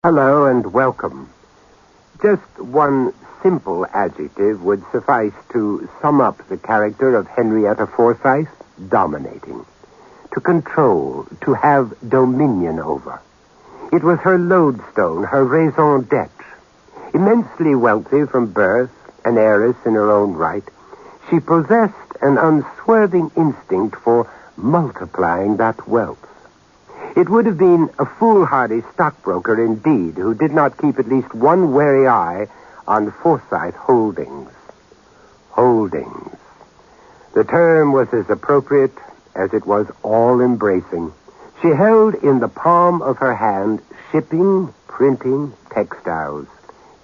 Hello and welcome. Just one simple adjective would suffice to sum up the character of Henrietta Forsyth: dominating. To control, to have dominion over. It was her lodestone, her raison d'etre. Immensely wealthy from birth, an heiress in her own right, she possessed an unswerving instinct for multiplying that wealth. It would have been a foolhardy stockbroker indeed who did not keep at least one wary eye on Forsyth Holdings. Holdings. The term was as appropriate as it was all-embracing. She held in the palm of her hand shipping, printing, textiles.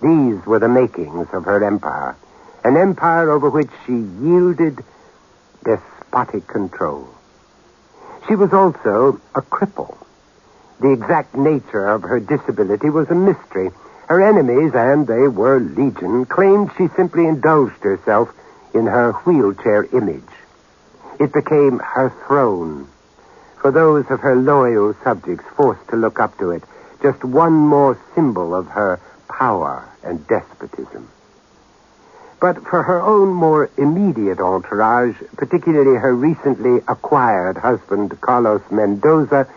These were the makings of her empire, an empire over which she yielded despotic control. She was also a cripple. The exact nature of her disability was a mystery. Her enemies, and they were legion, claimed she simply indulged herself in her wheelchair image. It became her throne. For those of her loyal subjects forced to look up to it, just one more symbol of her power and despotism. But for her own more immediate entourage, particularly her recently acquired husband, Carlos Mendoza,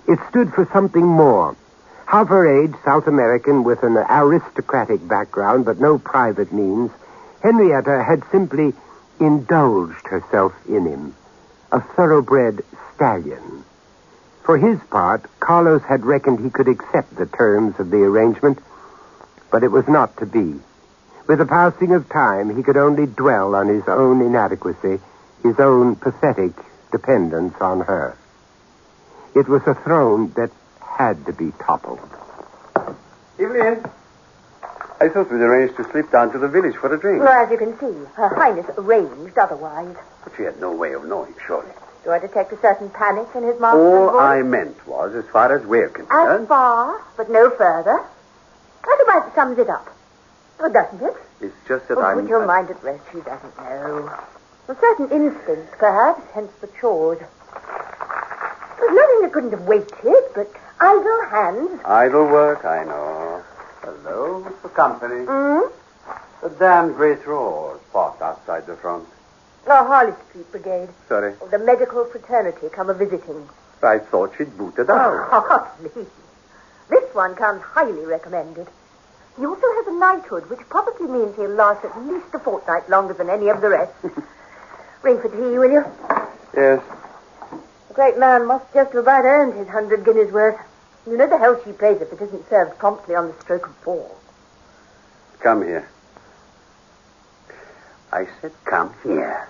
it stood for something more. Half her age, South American with an aristocratic background but no private means, Henrietta had simply indulged herself in him, a thoroughbred stallion. For his part, Carlos had reckoned he could accept the terms of the arrangement, but it was not to be. With the passing of time, he could only dwell on his own inadequacy, his own pathetic dependence on her. It was a throne that had to be toppled. Evelyn, I thought we'd arranged to slip down to the village for a drink. Well, as you can see, Her Highness arranged otherwise. But she had no way of knowing, surely. Do I detect a certain panic in his master's All voice? I meant was, as far as we're concerned... As far, but no further. That about sums it up. Oh, doesn't it? It's just that Put your mind at rest. She doesn't know. A certain instinct, perhaps, hence the chores. There's nothing that couldn't have waited, but idle hands. Idle work, I know. Hello, Mr. Company. Hmm? The damn great roars parked outside the front. Oh, Harley Street Brigade. Sorry. Oh, the medical fraternity come a-visiting. I thought she'd booted out. Hardly. This one comes highly recommended. He also has a knighthood, which probably means he'll last at least a fortnight longer than any of the rest. Ring for tea, will you? Yes. The great man must just have about earned his 100 guineas worth. You know the hell she pays if it isn't served promptly on the stroke of 4. Come here. I said come here.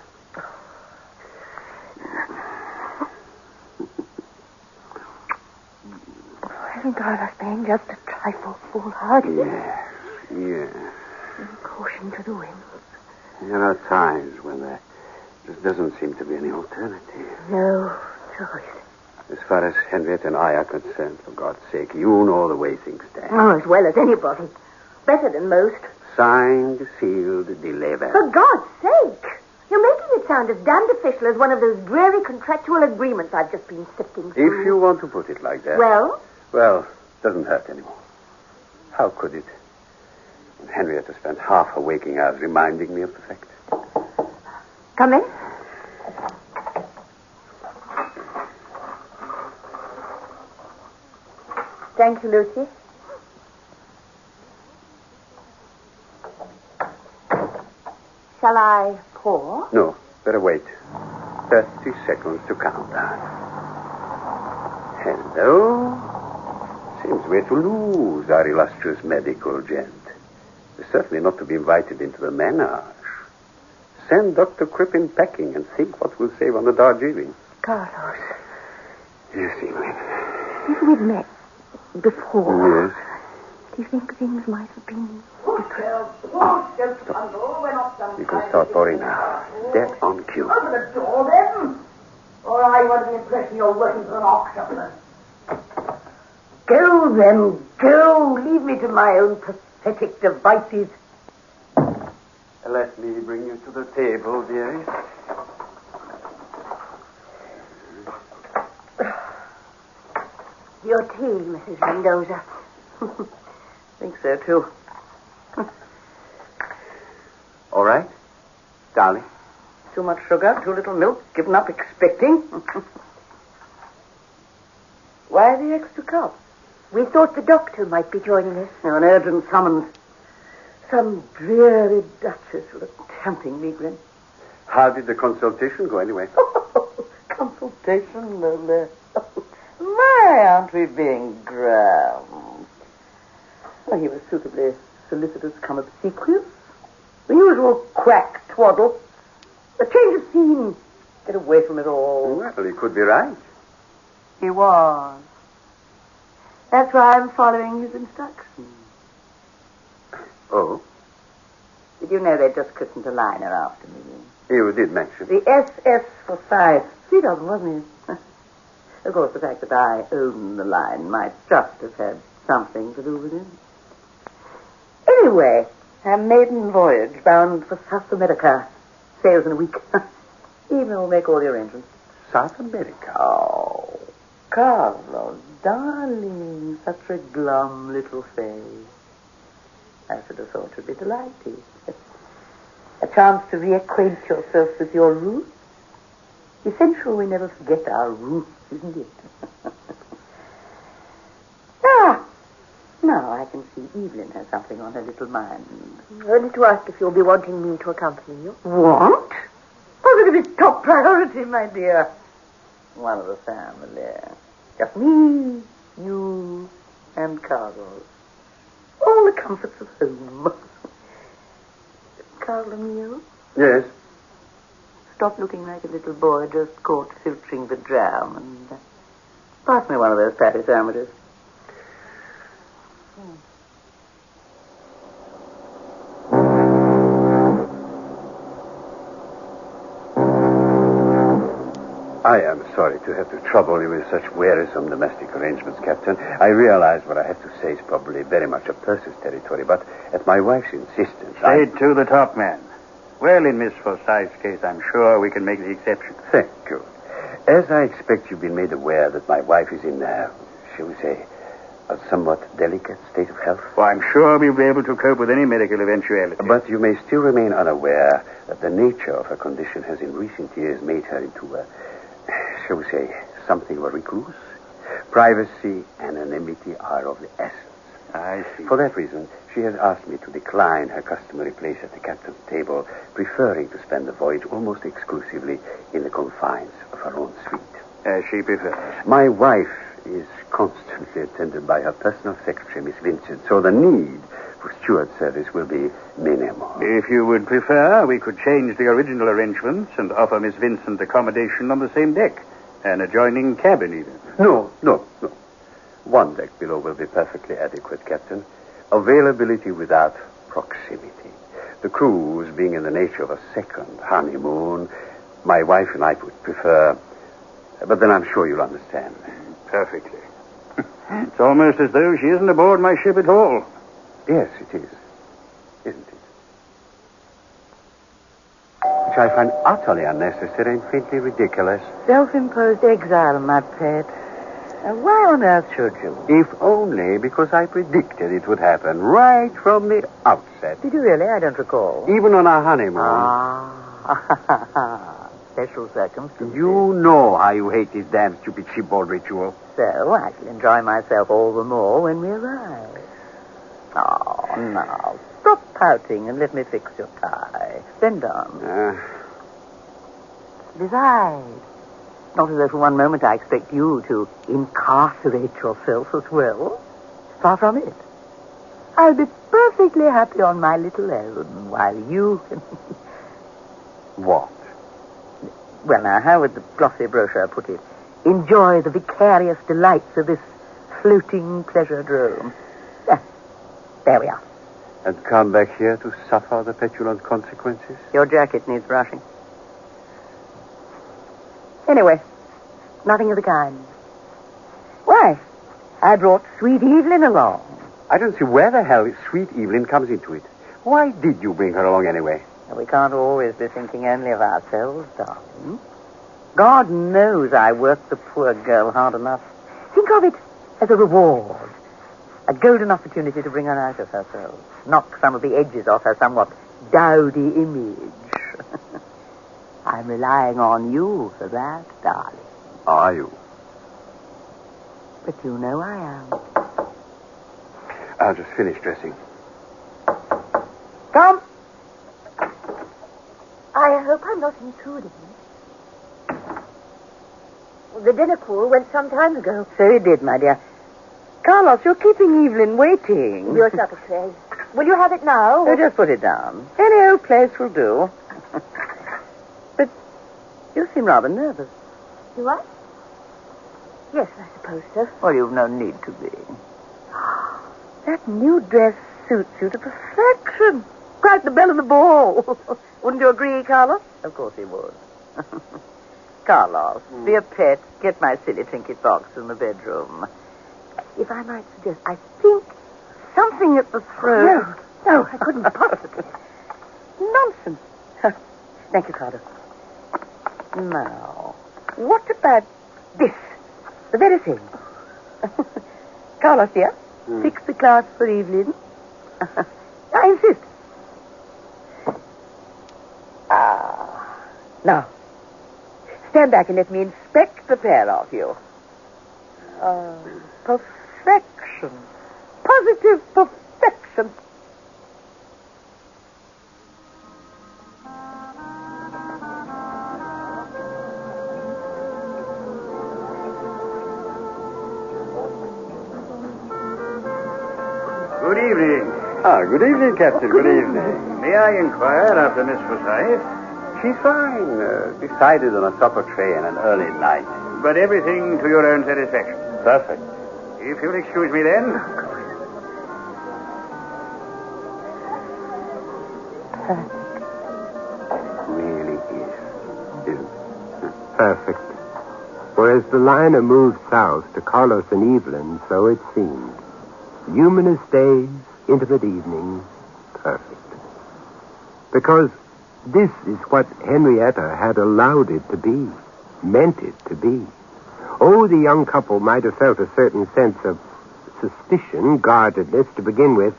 Hasn't Carlos been just a trifle foolhardy? Yeah. Caution to the wind. There are times when there just doesn't seem to be any alternative. No choice. As far as Henriette and I are concerned, for God's sake, you know the way things stand. Oh, as well as anybody. Better than most. Signed, sealed, delivered. For God's sake! You're making it sound as damned official as one of those dreary contractual agreements I've just been sifting through. If you want to put it like that. Well? Well, it doesn't hurt anymore. How could it? And Henrietta spent half her waking hours reminding me of the fact. Come in. Thank you, Lucy. Shall I pour? No, better wait. 30 seconds to count down. Hello? Seems we're to lose our illustrious medical gent. We're certainly not to be invited into the menage. Send Dr. Crippen packing and think what we'll save on the Darjeeling. Carlos. Yes, Evelyn. If we'd met before... Yes. Do you think things might have been... You can start pouring now. Dead on cue. Open the door, then. Or are you under the impression you're working for an auctioneer? Go, then. Go. Leave me to my own pathetic devices. Let me bring you to the table, dearest. Your tea, Mrs. Mendoza. Think so, too. All right, darling. Too much sugar, too little milk, given up expecting. Why the extra cup? We thought the doctor might be joining us. An urgent summons. Some dreary duchess with a tempting migraine. How did the consultation go anyway? Consultation, no less. My, aren't we being grand? Well, he was suitably solicitous come obsequious. The usual quack twaddle. A change of scene. Get away from it all. Well, he could be right. He was. That's why I'm following his instructions. Oh? Did you know they just christened a liner after me? You did mention. The SS for size. Sweet of him, wasn't he? Of course, the fact that I own the line might just have had something to do with it. Anyway, a maiden voyage bound for South America. Sails in a week. Evening will make all the arrangements. South America? Oh, Carlo, darling, such a glum little face. I should have thought you'd be delighted. A chance to reacquaint yourself with your roots. Essential we never forget our roots, isn't it? Now I can see Evelyn has something on her little mind. Only to ask if you'll be wanting me to accompany you. Want? Positive top priority, my dear. One of the family. Just me, you, and Carlos. All the comforts of home. Carlo mio? Yes. Stop looking like a little boy just caught filtering the jam and pass me one of those patty sandwiches. I am sorry to have to trouble you with such wearisome domestic arrangements, Captain. I realize what I have to say is probably very much up Percy's territory, but at my wife's insistence, Straight to the top, man. Well, in Miss Forsyth's case, I'm sure we can make the exception. Thank you. As I expect you've been made aware that my wife is in, shall we say, a somewhat delicate state of health. Well, I'm sure we'll be able to cope with any medical eventuality. But you may still remain unaware that the nature of her condition has in recent years made her into shall we say, something of a recluse. Privacy and anonymity are of the essence. I see. For that reason, she has asked me to decline her customary place at the captain's table, preferring to spend the voyage almost exclusively in the confines of her own suite. As she prefers. My wife is constantly attended by her personal secretary, Miss Vincent, so the need for steward service will be minimal. If you would prefer, we could change the original arrangements and offer Miss Vincent accommodation on the same deck. An adjoining cabin, even. No. One deck below will be perfectly adequate, Captain. Availability without proximity. The cruise being in the nature of a second honeymoon, my wife and I would prefer... But then I'm sure you'll understand. Perfectly. It's almost as though she isn't aboard my ship at all. Yes, it is. Isn't it? Which I find utterly unnecessary and faintly ridiculous. Self-imposed exile, my pet. Why on earth should you? If only because I predicted it would happen right from the outset. Did you really? I don't recall. Even on our honeymoon. Special circumstances. You know how you hate this damn stupid shipboard ritual. So I shall enjoy myself all the more when we arrive. Oh, now, stop pouting and let me fix your tie. Bend down. Besides, not as though for one moment I expect you to incarcerate yourself as well. Far from it. I'll be perfectly happy on my little own while you can... What? Well, now, how would the glossy brochure put it? Enjoy the vicarious delights of this floating pleasure drome. There we are. And come back here to suffer the petulant consequences? Your jacket needs brushing. Anyway, nothing of the kind. Why, I brought sweet Evelyn along. I don't see where the hell sweet Evelyn comes into it. Why did you bring her along anyway? We can't always be thinking only of ourselves, darling. God knows I worked the poor girl hard enough. Think of it as a reward. A golden opportunity to bring her out of herself. Knock some of the edges off her somewhat dowdy image. I'm relying on you for that, darling. Are you? But you know I am. I'll just finish dressing. Come. I hope I'm not intruding. The dinner call went some time ago. So it did, my dear. Carlos, you're keeping Evelyn waiting. Your supper tray. Will you have it now? Oh, just put it down. Any old place will do. But you seem rather nervous. You what? Yes, I suppose so. Well, you've no need to be. That new dress suits you to perfection. Quite the belle of the ball. Wouldn't you agree, Carlos? Of course he would. Carlos, be a pet. Get my silly trinket box in the bedroom. If I might suggest, I think something at the throat. No, I couldn't possibly. Nonsense. Thank you, Carlos. Now, what about this? The very thing. Carlos, dear, fix the class for Evelyn. I insist. Now, stand back and let me inspect the pair of you. Perfection. Positive perfection. Good evening. Good evening, Captain. Good evening. May I inquire after Miss Forsyth? She's fine. Decided on a supper tray and an early night. But everything to your own satisfaction. Perfect. If you'll excuse me then. Really is, isn't it? Perfect. For as the liner moved south to Carlos and Evelyn, so it seemed. Luminous days, intimate evenings, perfect. Because this is what Henrietta had allowed it to be, meant it to be. Oh, the young couple might have felt a certain sense of suspicion, guardedness to begin with,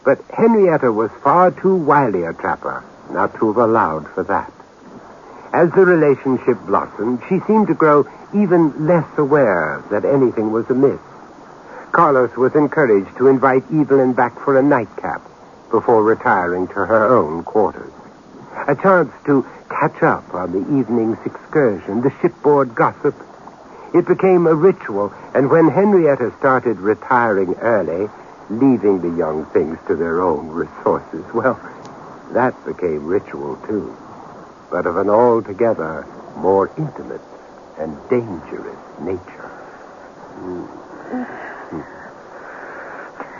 but Henrietta was far too wily a trapper not to have allowed for that. As the relationship blossomed, she seemed to grow even less aware that anything was amiss. Carlos was encouraged to invite Evelyn back for a nightcap before retiring to her own quarters. A chance to catch up on the evening's excursion, the shipboard gossip. It became a ritual, and when Henrietta started retiring early, leaving the young things to their own resources, well, that became ritual too, but of an altogether more intimate and dangerous nature.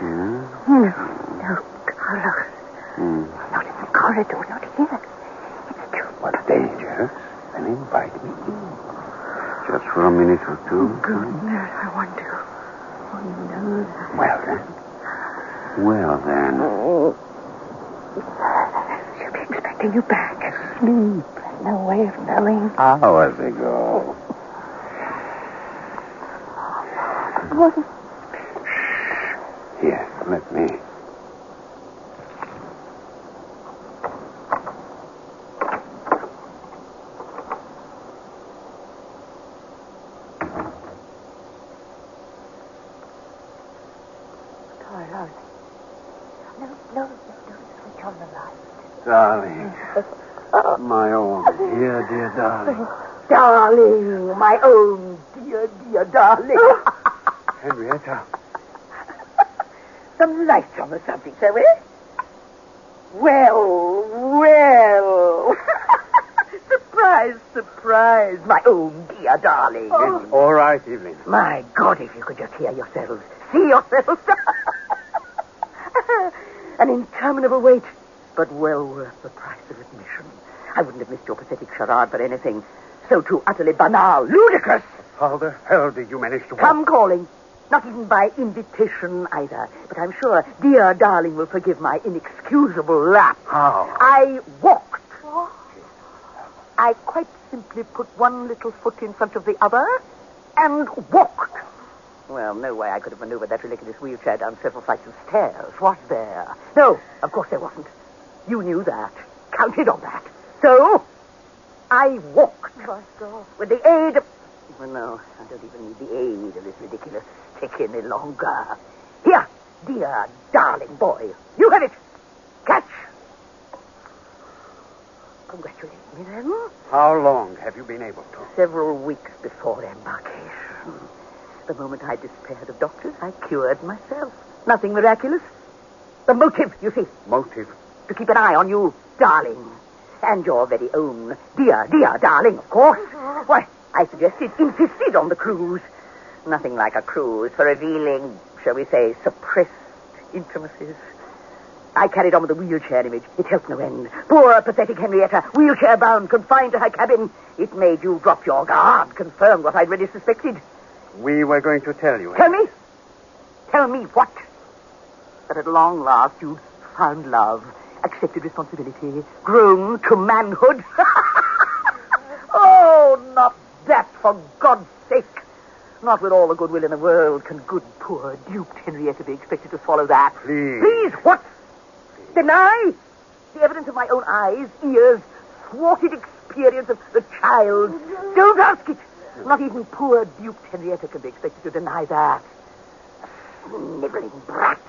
No, Carlos. Not in the corridor, not here. It's too... What's dangerous? Then invite me in. Just for a minute or two. Goodness, I want to. Oh, you know that. Well then. She'll be expecting you back. Sleep. No way of knowing. Hours ago. What? Here, let me. Carlos. No, switch on the light. Darling. My own dear darling. Darling, my own dear darling. Henrietta. Some light on the subject, shall we? Well. Surprise, my own dear darling. It's all right, Evelyn. My God, if you could just hear yourselves, see yourselves. An interminable wait, but well worth the price of admission. I wouldn't have missed your pathetic charade for anything so too utterly banal, ludicrous. How the hell did you manage to... Come calling. Not even by invitation either. But I'm sure dear darling will forgive my inexcusable lapse. How? I walked. I quite simply put one little foot in front of the other and walked. Well, no way I could have maneuvered that ridiculous wheelchair down several flights of stairs, was there? No, of course there wasn't. You knew that. Counted on that. So, I walked. My God. With the aid of... Well, no, I don't even need the aid of this ridiculous stick any longer. Here, dear, darling boy. You have it. Catch. Congratulate me, then. How long have you been able to? Several weeks before embarkation. The moment I despaired of doctors, I cured myself. Nothing miraculous. The motive, you see. Motive? To keep an eye on you, darling. And your very own dear darling, of course. Why, I insisted on the cruise. Nothing like a cruise for revealing, shall we say, suppressed intimacies. I carried on with the wheelchair image. It helped no end. Poor, pathetic Henrietta, wheelchair-bound, confined to her cabin. It made you drop your guard, confirmed what I'd really suspected. We were going to tell you. Tell me? Tell me what? That at long last you've found love, accepted responsibility, grown to manhood. Oh, not that, for God's sake. Not with all the goodwill in the world can good, poor, duped Henrietta be expected to swallow that. Please. Please, what? Deny? The evidence of my own eyes, ears, thwarted experience of the child. Don't ask it. Not even poor, duped Henrietta can be expected to deny that. A sniveling brat.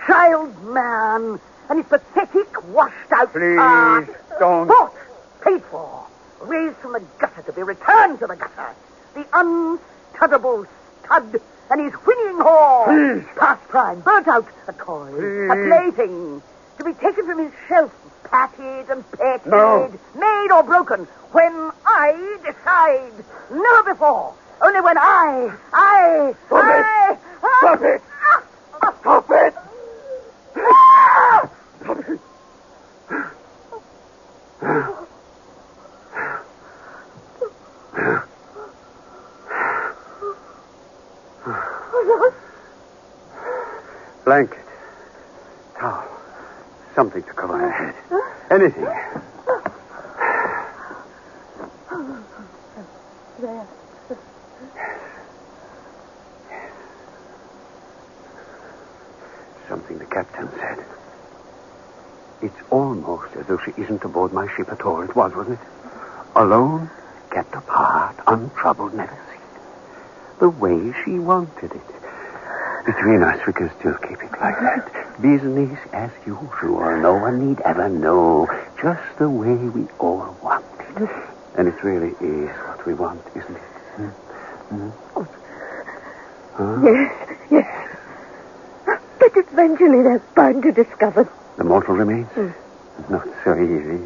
Child man. And his pathetic, washed-out... Please, don't... Bought, paid for, raised from the gutter to be returned to the gutter. The unstuddable stud and his whinnying whore. Please. Past prime, burnt out, a toy, Please. a plaything, to be taken from his shelf, patted and petted, No. made or broken, when I decide. Never before. Only when I... Stop it! Stop it! Blanket, towel, something to cover her head. Anything. There. Something the captain said. It's almost as though she isn't aboard my ship at all. It was, wasn't it? Alone, kept apart, untroubled, never seen. The way she wanted it. Between us, we can still keep it like that. Business as usual. No one need ever know. Just the way we all want it. And it really is what we want, isn't it? Huh? Yes. But eventually they're bound to discover. The mortal remains? Not so easy.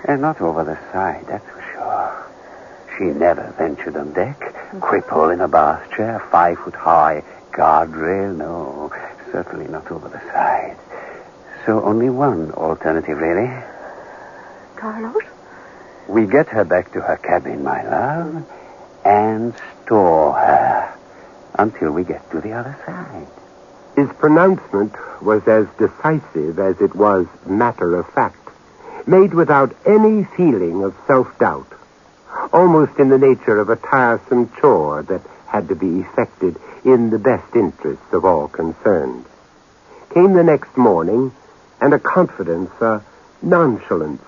And not over the side, that's for sure. She never ventured on deck. Cripple in a bath chair, 5 foot high. Guardrail, no. Certainly not over the side. So only one alternative, really. Carlos? We get her back to her cabin, my love, and store her until we get to the other side. His pronouncement was as decisive as it was matter-of-fact, made without any feeling of self-doubt, almost in the nature of a tiresome chore that had to be effected in the best interests of all concerned. Came the next morning, and a confidence, a nonchalance,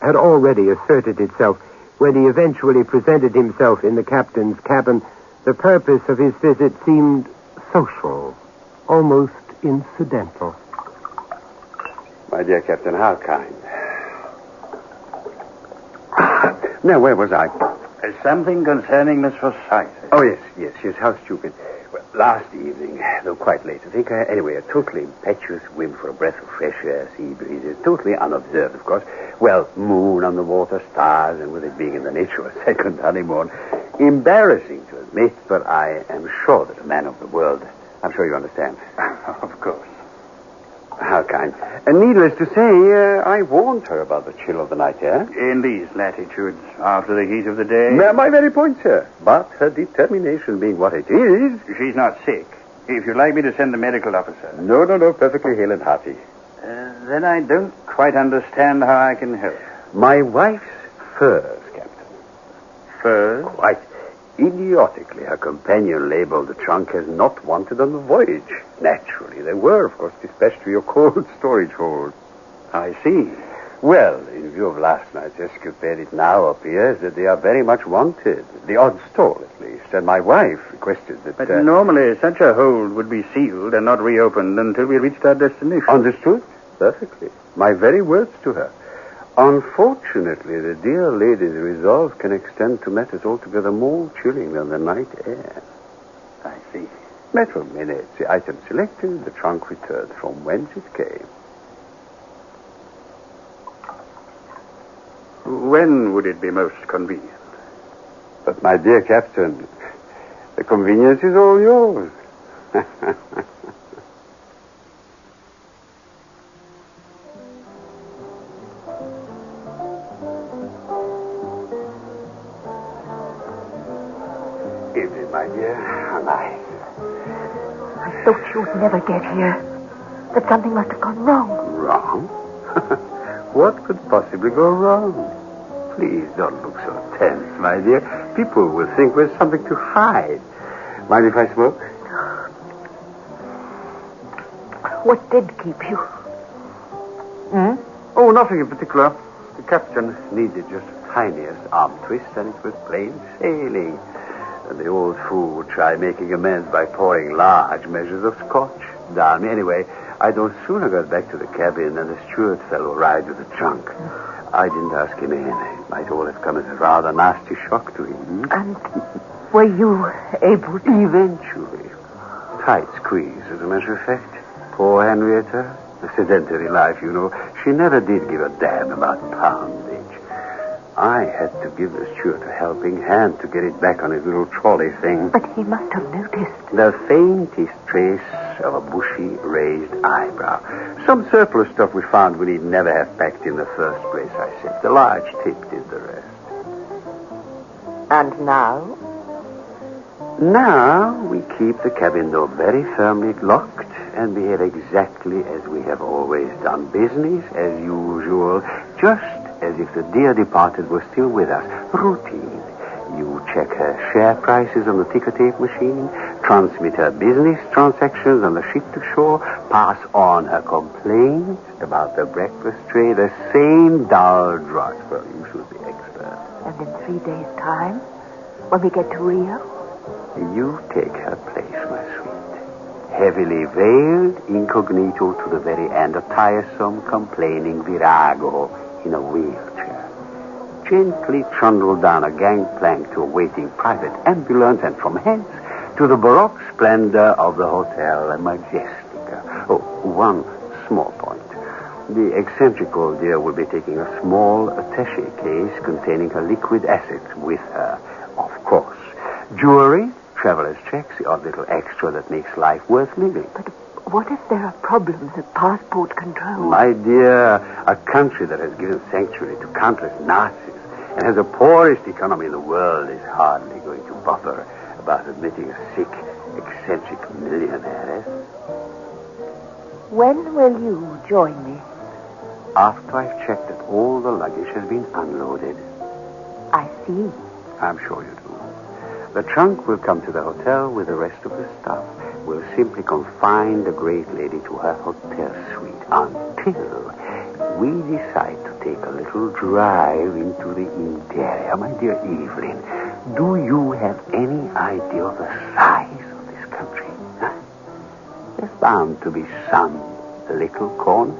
had already asserted itself when he eventually presented himself in the captain's cabin. The purpose of his visit seemed social, almost incidental. My dear Captain, how kind. Now, where was I? Something concerning Miss Forsyth. Oh, yes, how stupid. Well, last evening, though quite late, I think, anyway, a totally impetuous whim for a breath of fresh air, sea breezes, totally unobserved, of course. Well, moon on the water, stars, and with it being in the nature of a second honeymoon. Embarrassing to admit, but I am sure that a man of the world, I'm sure you understand. Of course. How kind. And needless to say, I warned her about the chill of the night air. In these latitudes, after the heat of the day. My very point, sir. But her determination being what it is... She's not sick. If you'd like me to send the medical officer. No, perfectly hale and hearty. Then I don't quite understand how I can help. My wife's furs, Captain. Furs? Quite. Idiotically, her companion labeled the trunk as not wanted on the voyage. Naturally, they were, of course, dispatched to your cold storage hold. I see. Well, in view of last night's escapade, it now appears that they are very much wanted. The odd stall, at least. And my wife requested that... But normally, such a hold would be sealed and not reopened until we reached our destination. Understood? Perfectly. My very words to her. Unfortunately, the dear lady's resolve can extend to matters altogether more chilling than the night air. I see. Matter of minutes. The item selected, the trunk returned from whence it came. When would it be most convenient? But, my dear Captain, the convenience is all yours. Evening, my dear. How nice. I thought you would never get here. That something must have gone wrong. Wrong? What could possibly go wrong? Please don't look so tense, my dear. People will think there's something to hide. Mind if I smoke? What did keep you? Oh, nothing in particular. The captain needed just the tiniest arm twist, and it was plain sailing. And the old fool would try making amends by pouring large measures of scotch down me. Anyway, I don't sooner got back to the cabin than the steward fellow arrived with the trunk. I didn't ask him in. It might all have come as a rather nasty shock to him. And were you able to... Eventually. Tight squeeze, as a matter of fact. Poor Henrietta. A sedentary life, you know. She never did give a damn about poundage. I had to give the steward a helping hand to get it back on his little trolley thing. But he must have noticed. The faintest trace of a bushy, raised eyebrow. Some surplus stuff we found we need never have packed in the first place, I said. The large tip did the rest. And now? Now we keep the cabin door very firmly locked and behave exactly as we have always done. Business as usual, just as if the dear departed were still with us. Routine. You check her share prices on the ticker tape machine, transmit her business transactions on the ship to shore, pass on her complaints about the breakfast tray, the same dull drudge. Well, you should be expert. And in 3 days' time, when we get to Rio? You take her place, my sweet. Heavily veiled, incognito to the very end, a tiresome, complaining virago in a wheelchair. Gently trundle down a gangplank to a waiting private ambulance, and from hence to the baroque splendor of the Hotel Majestica. Oh, one small point. The eccentric old dear will be taking a small attaché case containing her liquid assets with her, of course. Jewelry, traveler's checks, the odd little extra that makes life worth living. But what if there are problems at passport control? My dear, a country that has given sanctuary to countless Nazis and has the poorest economy in the world is hardly going to bother about admitting a sick, eccentric millionaire. When will you join me? After I've checked that all the luggage has been unloaded. I see. I'm sure you do. The trunk will come to the hotel with the rest of the stuff. We'll simply confine the great lady to her hotel suite until we decide to take a little drive into the interior. My dear Evelyn, do you have any idea of the size of this country? Huh? There's bound to be some little corner.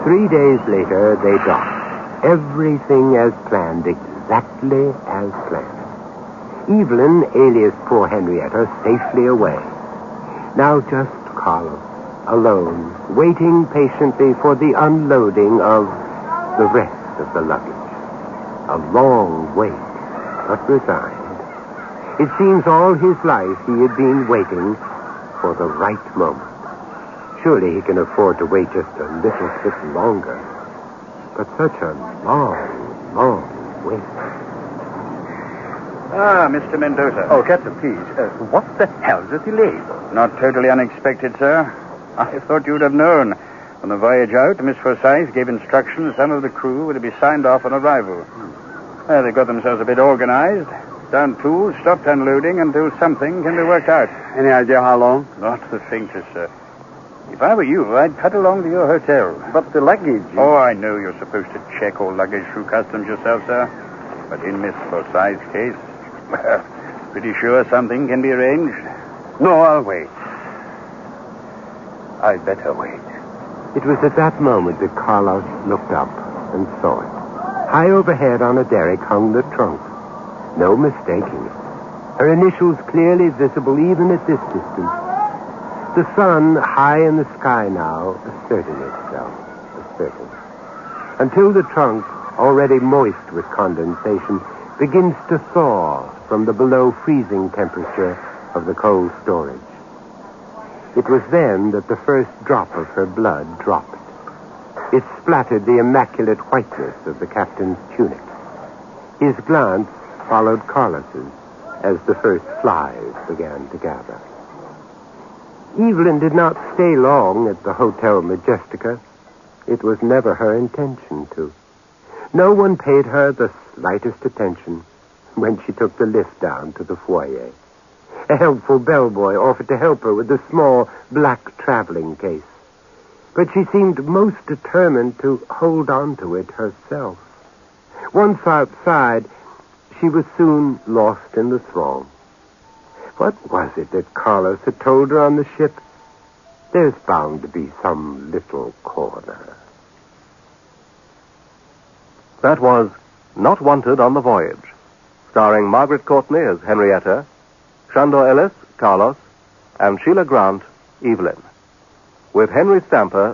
Three days later, they docked. Everything as planned, exactly as planned. Evelyn, alias poor Henrietta, safely away. Now just Carlo, alone, waiting patiently for the unloading of the rest of the luggage. A long wait, but resigned. It seems all his life he had been waiting for the right moment. Surely he can afford to wait just a little bit longer. But such a long, long wait. Ah, Mr. Mendoza. Oh, Captain, please. What the hell's the delay? Not totally unexpected, sir. I thought you'd have known. On the voyage out, Miss Forsyth gave instructions some of the crew were to be signed off on arrival. They got themselves a bit organized, down tools, stopped unloading until something can be worked out. Any idea how long? Not the faintest, sir. If I were you, I'd cut along to your hotel. But the luggage... Oh, I know you're supposed to check all luggage through customs yourself, sir. But in Miss Forsyth's case, well, pretty sure something can be arranged. No, I'll wait. I'd better wait. It was at that moment that Carlos looked up and saw it. High overhead on a derrick hung the trunk. No mistaking it. Her initials clearly visible even at this distance. The sun, high in the sky now, asserting itself. Until the trunk, already moist with condensation, begins to thaw from the below freezing temperature of the cold storage. It was then that the first drop of her blood dropped. It splattered the immaculate whiteness of the captain's tunic. His glance followed Carlos's as the first flies began to gather. Evelyn did not stay long at the Hotel Majestica. It was never her intention to. No one paid her the slightest attention when she took the lift down to the foyer. A helpful bellboy offered to help her with the small black traveling case. But she seemed most determined to hold on to it herself. Once outside, she was soon lost in the throng. What was it that Carlos had told her on the ship? There's bound to be some little corner. That was Not Wanted on the Voyage, starring Margaret Courtney as Henrietta, Shandor Ellis, Carlos, and Sheila Grant, Evelyn, with Henry Stamper